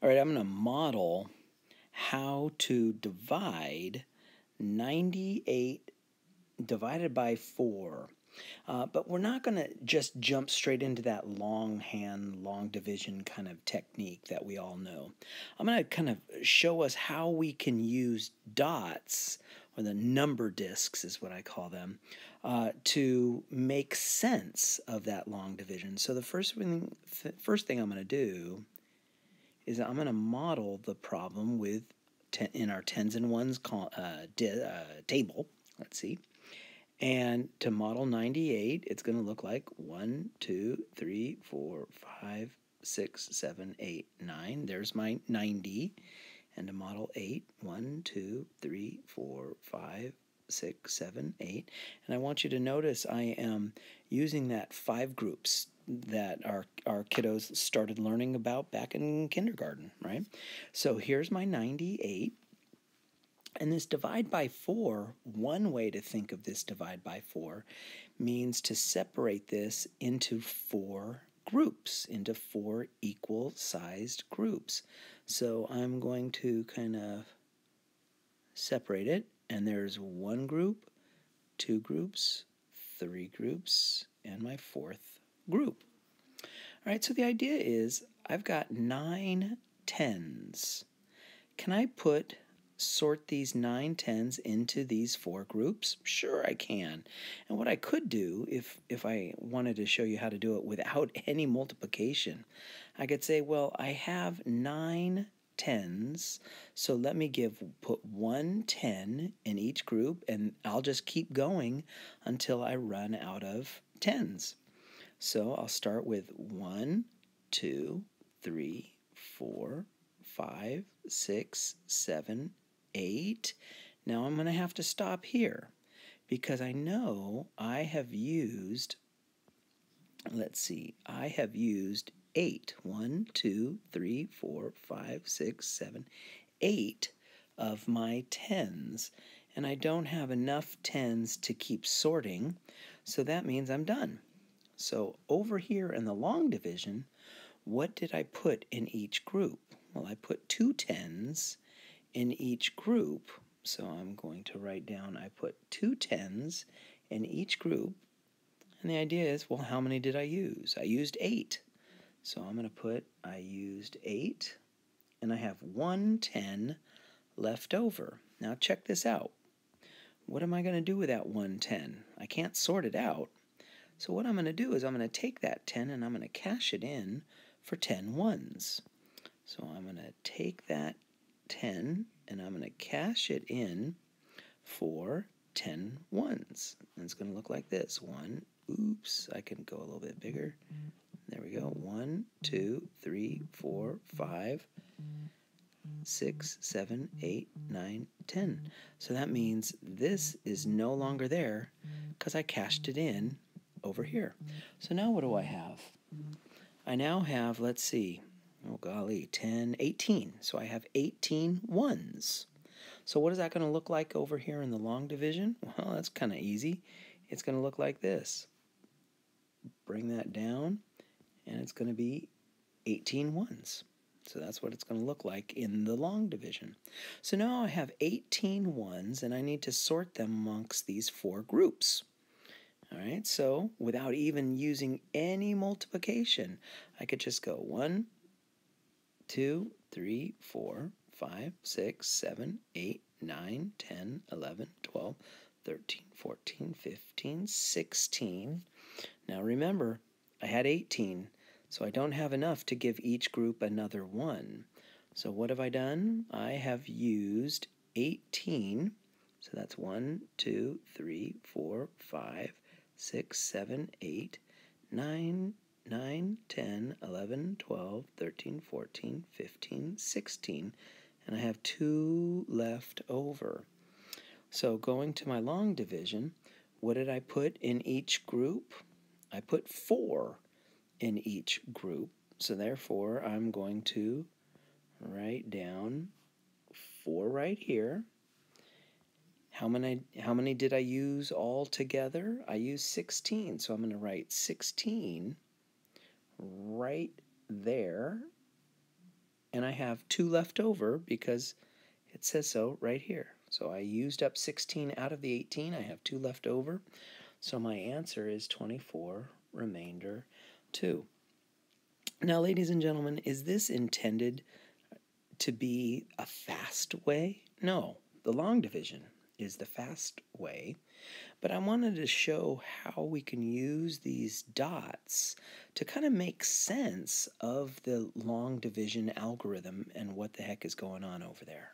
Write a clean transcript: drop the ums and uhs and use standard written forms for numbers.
All right, I'm going to model how to divide 98 divided by 4. But we're not going to just jump straight into that longhand, long division kind of technique that we all know. I'm going to kind of show us how we can use dots, or the number discs is what I call them, to make sense of that long division. So the first thing I'm going to do is I'm going to model the problem with in our tens and ones table. Let's see. And to model 98, it's going to look like 1, 2, 3, 4, 5, 6, 7, 8, 9. There's my 90. And to model 8, 1, 2, 3, 4, 5, 6, 7, 8. And I want you to notice I am using that 5 groups that our kiddos started learning about back in kindergarten, right? So here's my 98. And this divide by 4, one way to think of this divide by 4 means to separate this into 4 groups, into 4 equal-sized groups. So I'm going to kind of separate it, and there's 1 group, 2 groups, 3 groups, and my 4th group. All right, so the idea is I've got 9 tens. Can I sort these 9 tens into these 4 groups? Sure I can. And what I could do, if I wanted to show you how to do it without any multiplication, I could say, well, I have 9 tens, so let me put 1 10 in each group, and I'll just keep going until I run out of tens. So I'll start with 1, 2, 3, 4, 5, 6, 7, 8. Now I'm going to have to stop here because I know I have used, let's see, I have used 8. 1, 2, 3, 4, 5, 6, 7, 8 of my tens. And I don't have enough tens to keep sorting, so that means I'm done. So over here in the long division, what did I put in each group? Well, I put 2 tens in each group. So I'm going to write down I put 2 tens in each group. And the idea is, well, how many did I use? I used 8. So I'm going to put I used 8, and I have 1 10 left over. Now check this out. What am I going to do with that 1 10? I can't sort it out. So what I'm going to do is I'm going to take that 10 and I'm going to cash it in for 10 ones. So I'm going to take that 10 and I'm going to cash it in for 10 ones. And it's going to look like this. I can go a little bit bigger. There we go. 1, 2, 3, 4, 5, 6, 7, 8, 9, 10. So that means this is no longer there because I cashed it in over here. So now what do I have? I now have, let's see, oh golly, 10, 18. So I have 18 ones. So what is that going to look like over here in the long division? Well, that's kind of easy. It's going to look like this. Bring that down, and it's going to be 18 ones. So that's what it's going to look like in the long division. So now I have 18 ones, and I need to sort them amongst these 4 groups. All right, so without even using any multiplication, I could just go 1, 2, 3, 4, 5, 6, 7, 8, 9, 10, 11, 12, 13, 14, 15, 16. Now remember, I had 18, so I don't have enough to give each group another 1. So what have I done? I have used 18, so that's 1, 2, 3, 4, 5, 6, 7, 8, 9, 10, 11, 12, 13, 14, 15, 16, and I have 2 left over. So going to my long division, what did I put in each group? I put 4 in each group, so therefore I'm going to write down 4 right here. How many did I use all together? I used 16, so I'm going to write 16 right there. and I have 2 left over because it says so right here. So I used up 16 out of the 18. I have 2 left over. So my answer is 24, remainder 2. Now, ladies and gentlemen, is this intended to be a fast way? No, the long division is the fast way. But I wanted to show how we can use these dots to kind of make sense of the long division algorithm and what the heck is going on over there.